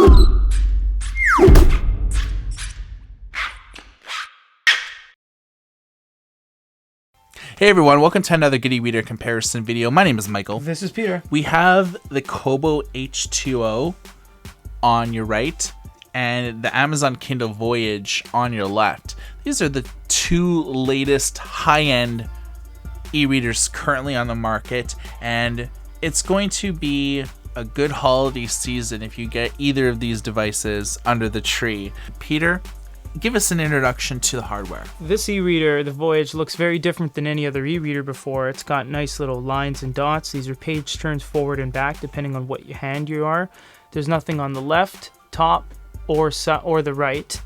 Hey everyone, welcome to another Good e-Reader comparison video. My name is Michael. This is Peter. We have the Kobo H2O on your right and the Amazon Kindle Voyage on your left. These are the two latest high-end e-readers currently on the market, and it's going to be a good holiday season if you get either of these devices under the tree. Peter, give us an introduction to the hardware. This e-reader, the Voyage, looks very different than any other e-reader before. It's got nice little lines and dots. These are page turns forward and back depending on what hand you are. There's nothing on the left, top, or the right.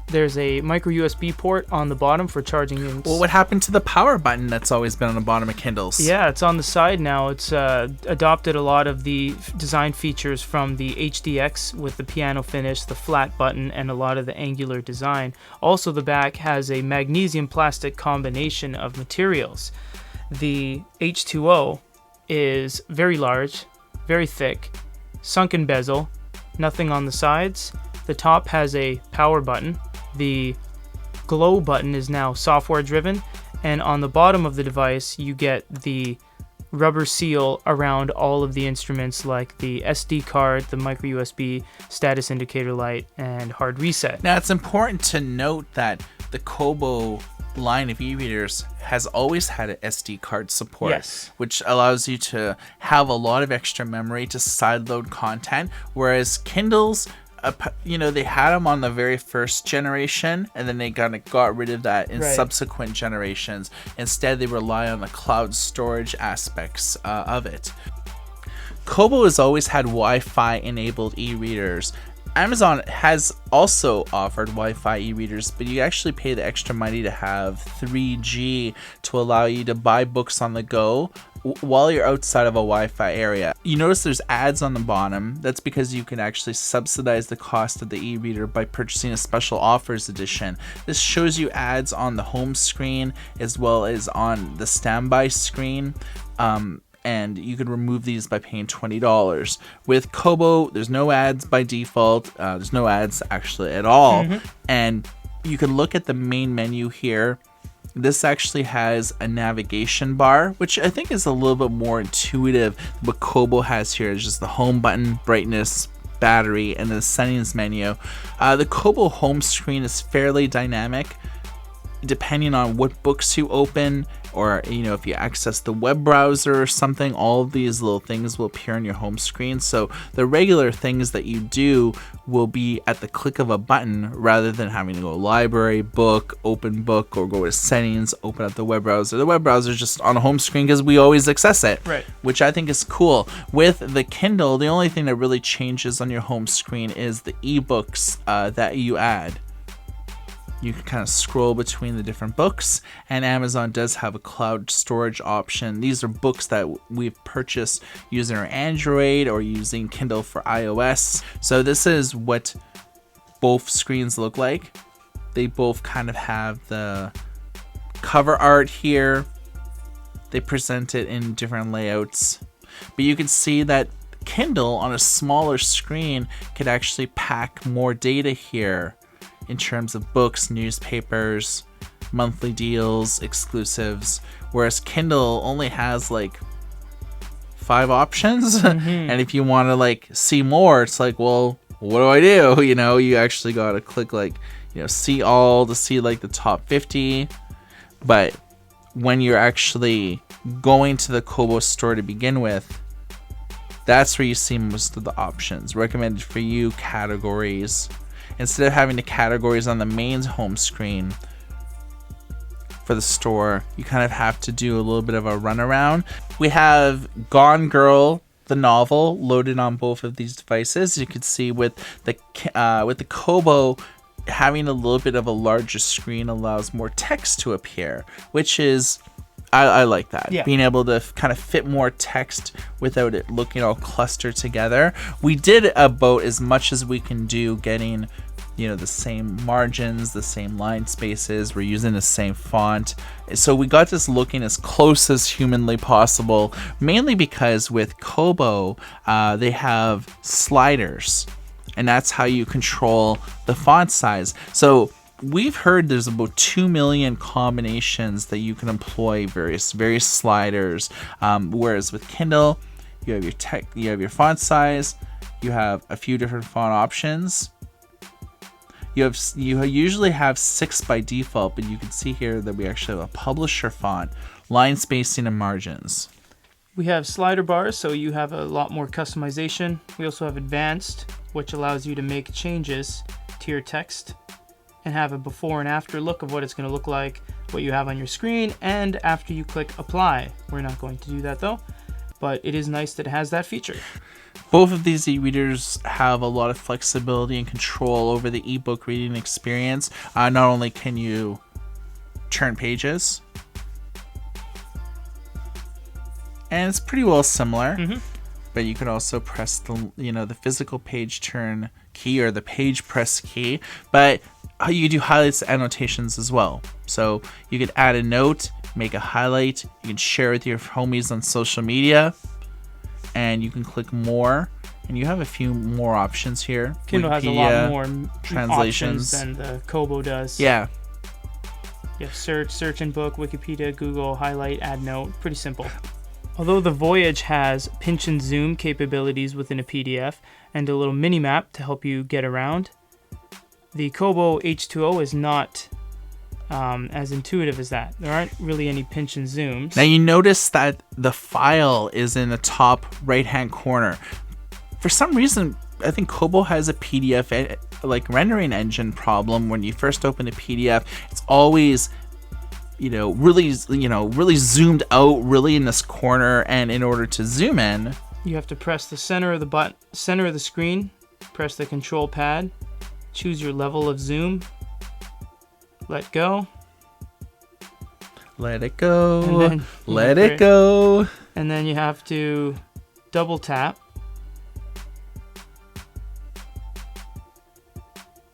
There's a micro USB port on the bottom for charging inks. Well, what happened to the power button that's always been on the bottom of Kindles? Yeah, it's on the side now. It's adopted a lot of the design features from the HDX with the piano finish, the flat button, and a lot of the angular design. Also, the back has a magnesium plastic combination of materials. The H2O is very large, very thick, sunken bezel, nothing on the sides. The top has a power button. The glow button is now software driven, and on the bottom of the device you get the rubber seal around all of the instruments like the SD card, the micro USB, status indicator light, and hard reset. Now it's important to note that the Kobo line of e-readers has always had an SD card support, yes, which allows you to have a lot of extra memory to sideload content, whereas Kindles, they had them on the very first generation, and then they kind of got rid of that in subsequent generations. Instead, they rely on the cloud storage aspects of it. Kobo has always had Wi-Fi enabled e-readers. Amazon has also offered Wi-Fi e-readers, but you actually pay the extra money to have 3G to allow you to buy books on the go while you're outside of a Wi-Fi area. You notice there's ads on the bottom. That's because you can actually subsidize the cost of the e-reader by purchasing a special offers edition. This shows you ads on the home screen as well as on the standby screen. And you can remove these by paying $20. With Kobo, there's no ads by default. There's no ads actually at all. And you can look at the main menu here. This actually has a navigation bar, which I think is a little bit more intuitive. What Kobo has here is just the home button, brightness, battery, and the settings menu. The Kobo home screen is fairly dynamic, depending on what books you open, or if you access the web browser or something. All of these little things will appear on your home screen. So the regular things that you do will be at the click of a button, rather than having to go library, book, open book, or go to settings, open up the web browser. The web browser is just on the home screen because we always access it, which I think is cool. With the Kindle, the only thing that really changes on your home screen is the ebooks that you add. You can kind of scroll between the different books, and Amazon does have a cloud storage option. These are books that we've purchased using our Android or using Kindle for iOS. So this is what both screens look like. They both kind of have the cover art here. They present it in different layouts, but you can see that Kindle on a smaller screen could actually pack more data here in terms of books, newspapers, monthly deals, exclusives, whereas Kindle only has like 5 options. And if you want to see more, it's like, well, what do I do? You actually got to click see all to see the top 50. But when you're actually going to the Kobo store to begin with, that's where you see most of the options recommended for you, categories. Instead of having the categories on the main home screen for the store, you kind of have to do a little bit of a runaround. We have Gone Girl, the novel, loaded on both of these devices. You can see with the Kobo, having a little bit of a larger screen allows more text to appear, which is, I like that. Yeah. Being able to kind of fit more text without it looking all clustered together. We did about as much as we can do getting the same margins, the same line spaces. We're using the same font. So we got this looking as close as humanly possible, mainly because with Kobo, they have sliders and that's how you control the font size. So we've heard there's about 2 million combinations that you can employ, various sliders. Whereas with Kindle, you have your font size, you have a few different font options. You usually have 6 by default, but you can see here that we actually have a publisher font, line spacing, and margins. We have slider bars, so you have a lot more customization. We also have advanced, which allows you to make changes to your text and have a before and after look of what it's going to look like, what you have on your screen, and after you click apply. We're not going to do that though, but it is nice that it has that feature. Both of these e-readers have a lot of flexibility and control over the ebook reading experience. Not only can you turn pages, and it's pretty well similar, but you can also press the physical page turn key or the page press key, but you do highlights and annotations as well. So you could add a note, make a highlight, you can share with your homies on social media, and you can click more, and you have a few more options here. Kindle has a lot more translations than the Kobo does. Yeah. You have search in book, Wikipedia, Google, highlight, add note. Pretty simple. Although the Voyage has pinch and zoom capabilities within a PDF and a little mini map to help you get around, the Kobo H2O is not as intuitive as that. There aren't really any pinch and zooms. Now you notice that the file is in the top right-hand corner. For some reason, I think Kobo has a PDF rendering engine problem. When you first open a PDF, it's always really zoomed out, really in this corner, and in order to zoom in, you have to press the center of the screen, press the control pad, choose your level of zoom, let go, let it go, let it go, and then you have to double tap.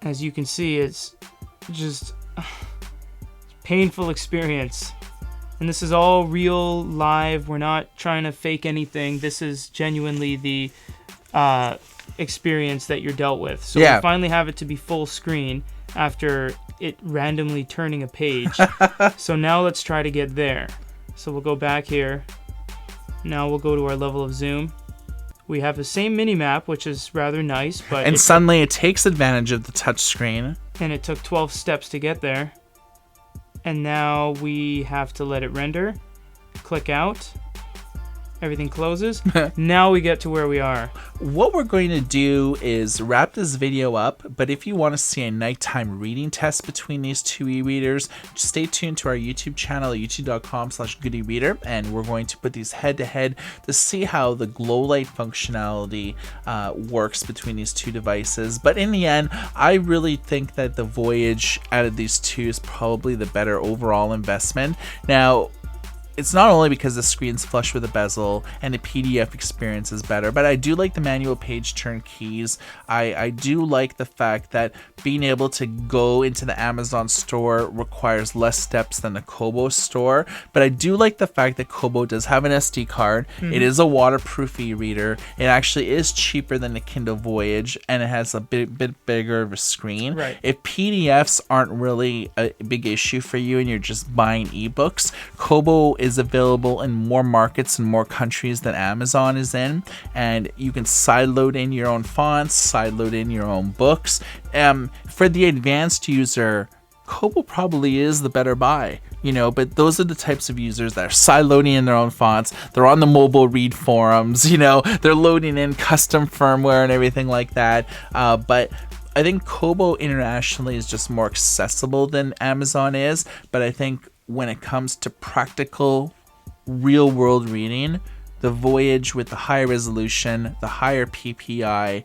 As you can see, it's just painful experience, and this is all real, live. We're not trying to fake anything. This is genuinely the experience that you're dealt with. So we finally have it to be full screen after it randomly turning a page. So now let's try to get there. So we'll go back here. Now we'll go to our level of zoom. We have the same mini map, which is rather nice, but suddenly it takes advantage of the touch screen. And it took 12 steps to get there. And now we have to let it render. Click out. Everything closes. Now we get to where we are. What we're going to do is wrap this video up, but if you want to see a nighttime reading test between these two e-readers, stay tuned to our YouTube channel, youtube.com/goodereader, and we're going to put these head to head to see how the glow light functionality works between these two devices. But in the end, I really think that the Voyage out of these two is probably the better overall investment. Now, it's not only because the screen's flush with a bezel and the PDF experience is better, but I do like the manual page turn keys. I do like the fact that being able to go into the Amazon store requires less steps than the Kobo store, but I do like the fact that Kobo does have an SD card. It is a waterproof e-reader. It actually is cheaper than the Kindle Voyage, and it has a bit bigger of a screen. Right. If PDFs aren't really a big issue for you and you're just buying ebooks, Kobo is available in more markets and more countries than Amazon is in, and you can sideload in your own fonts, sideload in your own books. For the advanced user, Kobo probably is the better buy, but those are the types of users that are sideloading in their own fonts. They're on the mobile read forums, they're loading in custom firmware and everything like that. But I think Kobo internationally is just more accessible than Amazon is, but I think when it comes to practical, real-world reading, the Voyage with the higher resolution, the higher PPI,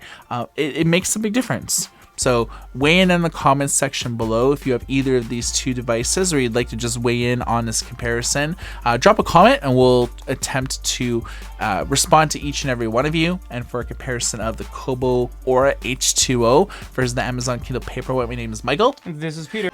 it makes a big difference. So weigh in the comments section below if you have either of these two devices or you'd like to just weigh in on this comparison. Drop a comment and we'll attempt to respond to each and every one of you. And for a comparison of the Kobo Aura H2O versus the Amazon Kindle Paperwhite, my name is Michael. This is Peter.